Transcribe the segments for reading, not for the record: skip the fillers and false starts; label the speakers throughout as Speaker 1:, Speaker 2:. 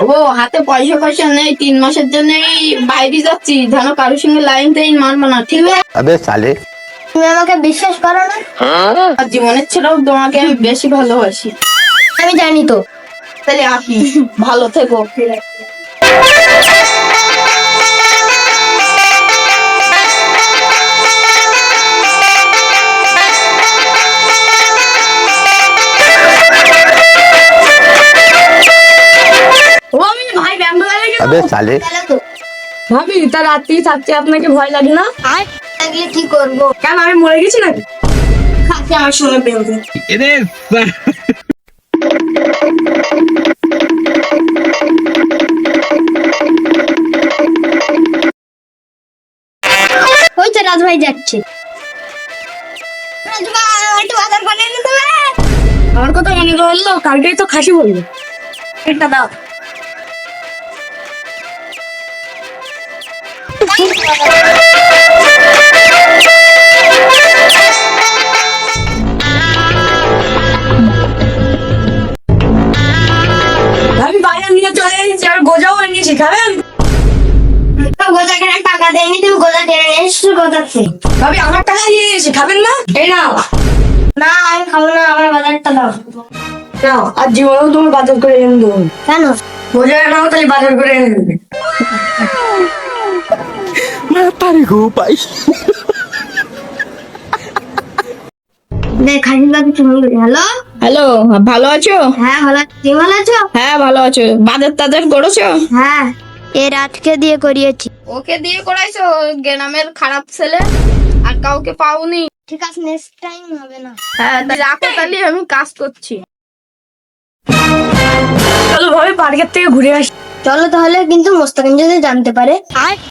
Speaker 1: ও হাতে পয়সা পয়সা নেই, 3 মাসের জন্য বাইরে যাচ্ছি, যেন কারোর সঙ্গে লাইন টাইন মারবো না, ঠিক আছে?
Speaker 2: अबे साले।
Speaker 3: তুমি আমাকে বিশ্বাস করো না?
Speaker 1: আর জীবনের ছেলেও তোমাকে আমি বেশি ভালোবাসি।
Speaker 3: আমি জানি তো।
Speaker 1: তাহলে আসি, ভালো থেকো। ও আমি ভাই ব্যাঙ্গালোরে গেলাম।
Speaker 2: अबे साले।
Speaker 3: তাহলে তো
Speaker 1: ভাবি তা রাত্রি থাকতে আপনাকে ভয় লাগে না?
Speaker 3: থাকলে কি করবো?
Speaker 1: কেন আমি মরে গেছি নাকি? খাচ্ছে আমার সঙ্গে প্রেম করে।
Speaker 3: ওই তো রাজ ভাই যাচ্ছে। রাজ ভাই একটু বাজার করে এনে দেবে?
Speaker 1: আমার কথা মনে করলো, কালকেই তো খাসি বললো। একটা দাও। ভাবি বাইরে নিয়ে চলে এসেছি, আর গোজাও এনেছি, খাবেন?
Speaker 3: গোজা কেনার টাকা দেয়নি, তুমি গোজা কিনে এসছো গোজাচ্ছে।
Speaker 1: ভাবি আমার টাকা নিয়ে এসেছি, খাবেন না? এই নাও।
Speaker 3: না আমি খাবো না, আমার বাজারটা দাও।
Speaker 1: নাও, আর জীবনেও তোমার বাজার করে এনে দেবো।
Speaker 3: কেন?
Speaker 1: গোজা নাও, তাহলে বাজার করে এনে দেবে।
Speaker 3: দেখ খাসির বাকি তুমি। হ্যালো,
Speaker 1: হ্যালো, ভালো আছো?
Speaker 3: হ্যাঁ ভালো আছি। তুমি ভালো আছো?
Speaker 1: হ্যাঁ ভালো আছো। বাজার টাজার করেছো?
Speaker 3: হ্যাঁ, এ রাতকে দিয়ে করিয়েছি।
Speaker 1: ওকে দিয়ে করাইছো? গ্রামের খারাপ ছেলে, আর কাউকে পাওনি?
Speaker 3: ঠিক আছে, নেক্সট টাইম হবে না।
Speaker 1: হ্যাঁ তাহলে রাখো, তাহলে আমি কাজ করছি। চলো ভাবি পার্কের থেকে ঘুরে আসি।
Speaker 3: চলো তাহলে, কিন্তু মোস্তাকিম যদি জানতে পারে।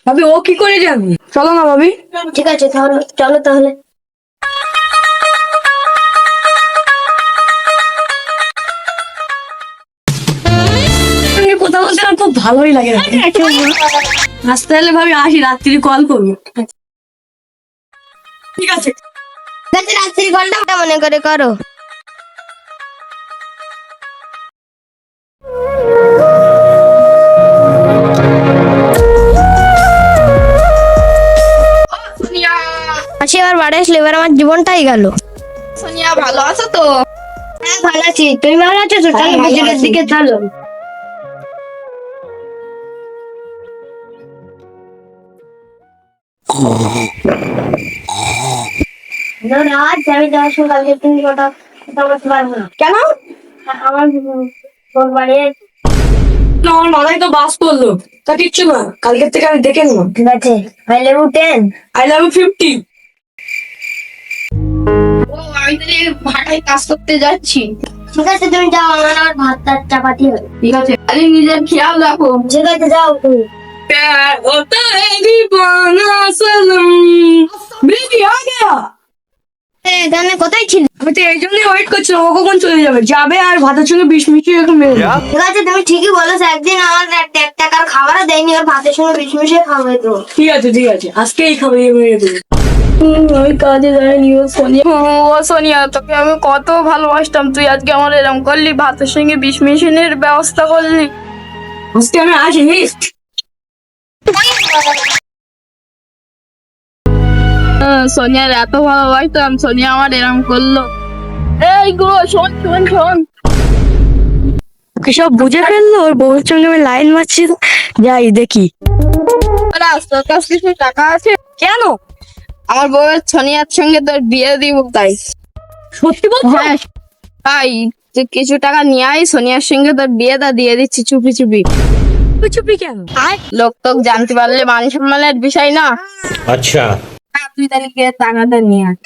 Speaker 1: ভাবি ও কি করে যাবে? চলো না ভাবি।
Speaker 3: ঠিক আছে তাহলে, চলো তাহলে।
Speaker 1: সঙ্গে কথা বলতে আমার খুব ভালোই লাগে। আসতে হলে ভাবি আসি, রাত্রি কল করবো। ঠিক আছে।
Speaker 3: ঠিক আছে, রাত্রি ঘন্টা মনে করে করো।
Speaker 1: সোনিয়া,
Speaker 3: আসি আবার বাড়ি আসলে এবার আমার জীবনটাই গেল।
Speaker 1: সোনিয়া ভালো আছো তো?
Speaker 3: হ্যাঁ ভালো আছি, তুমি ভালো আছো তো?
Speaker 1: হ্যাঁ,
Speaker 3: চলো
Speaker 1: ভালো
Speaker 3: বিকেলের
Speaker 1: আছি।
Speaker 3: দিকে চলো। রাজ, আমি যাওয়ার সময় কালকে তুমি কথা কথা বলতে পারবো না।
Speaker 1: কেন?
Speaker 3: আমার তোর বাড়ি।
Speaker 1: না, আমার মাথায় তো বাস পড়লো। তা কিচ্ছু না, কালকের থেকে আমি দেখে নেবো।
Speaker 3: ঠিক আছে, I love you 10।
Speaker 1: I love you 50। ও আমি তাহলে ভাটায় কাজ করতে যাচ্ছি।
Speaker 3: ঠিক আছে তুমি যাও, আমার আবার ভাত টাত চাপাতি হবে।
Speaker 1: ঠিক আছে, তাহলে নিজের খেয়াল রাখো।
Speaker 3: ঠিক আছে যাও তুমি।
Speaker 1: प्यार होता है दीवाना सनम। বেবি আ গয়া।
Speaker 3: এখানে কোথায় ছিল?
Speaker 1: আমি তো এই জন্যই ওয়েট করছিলাম, ও কখন চলে যাবে। যাবে আর ভাতের সঙ্গে বিষ মিশিয়ে একটু মেরে দেবে।
Speaker 3: ঠিক আছে তুমি ঠিকই বলেছো, একদিন আমার 1 টাকার খাবারও দেয়নি, ওর ভাতের সঙ্গে বিষ মিশিয়ে খাবে তো।
Speaker 1: ঠিক আছে ঠিক আছে, আজকেই খাইয়ে মেরে দেবো। আমি কাজে যাইনি। ও সোনিয়া, ও সোনিয়া, তোকে আমি কত ভালোবাসতাম, তুই আজকে আমার এরকম করলি, ভাতের সঙ্গে বিষ মিশনের ব্যবস্থা করলি। আজকে আমি আসিনি। সোনিয়ার এত ভালোবাসতাম, সোনিয়া আমার এরকম করলো। এই গো শোন শোন শোন,
Speaker 4: সব বুঝে ফেললো, ওর বউয়ের সঙ্গে আমি লাইন মারছি। যাই দেখি।
Speaker 1: রাজ, তোর কাছে কিছু টাকা আছে?
Speaker 4: কেন?
Speaker 1: আমার বউয়ের সোনিয়ার সঙ্গে তোর বিয়ে দিব, তাই।
Speaker 4: সত্যি বলছো?
Speaker 1: হ্যাঁ তাই, তুই কিছু টাকা নিয়ে আয়, সোনিয়ার সঙ্গে তোর বিয়েটা দিয়ে দিচ্ছি চুপি চুপি।
Speaker 4: চুপি চুপি কেন?
Speaker 1: লোক তোক জানতে পারলে মান সম্মানের বিষয় না।
Speaker 2: अच्छा।
Speaker 1: হ্যাঁ, তুই তাহলে গিয়ে টাকাটা নিয়ে আয়।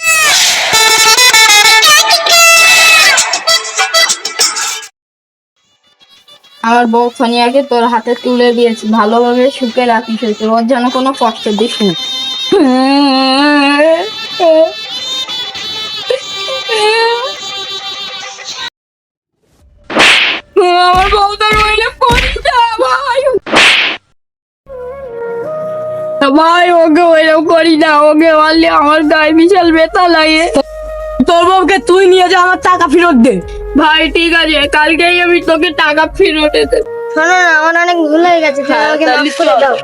Speaker 1: আমার বউ সোনিয়াকে তোর হাতে তুলে দিয়েছি, ভালোভাবে সুখে রাখিস, ওর যেন কোনো কষ্ট দিস না। আমার বউটা রইলে পরিটা ভাই। ভাই ওকে ওইরকম করি না, ওকে মারলে আমার গায়ে বিশাল ব্যথা লাগে।
Speaker 4: তোর বউকে তুই নিয়ে যা, আমার টাকা ফেরত দে।
Speaker 1: ভাই ঠিক আছে, কালকেই আমি তোকে টাকা ফেরত দেব।
Speaker 3: শোনো না, আমার অনেক ভুল হয়ে গেছে, তুমি
Speaker 1: হ্যাঁ,
Speaker 3: আমাকে
Speaker 1: তাহলে
Speaker 3: মাফ করে
Speaker 1: চল।
Speaker 3: দাও।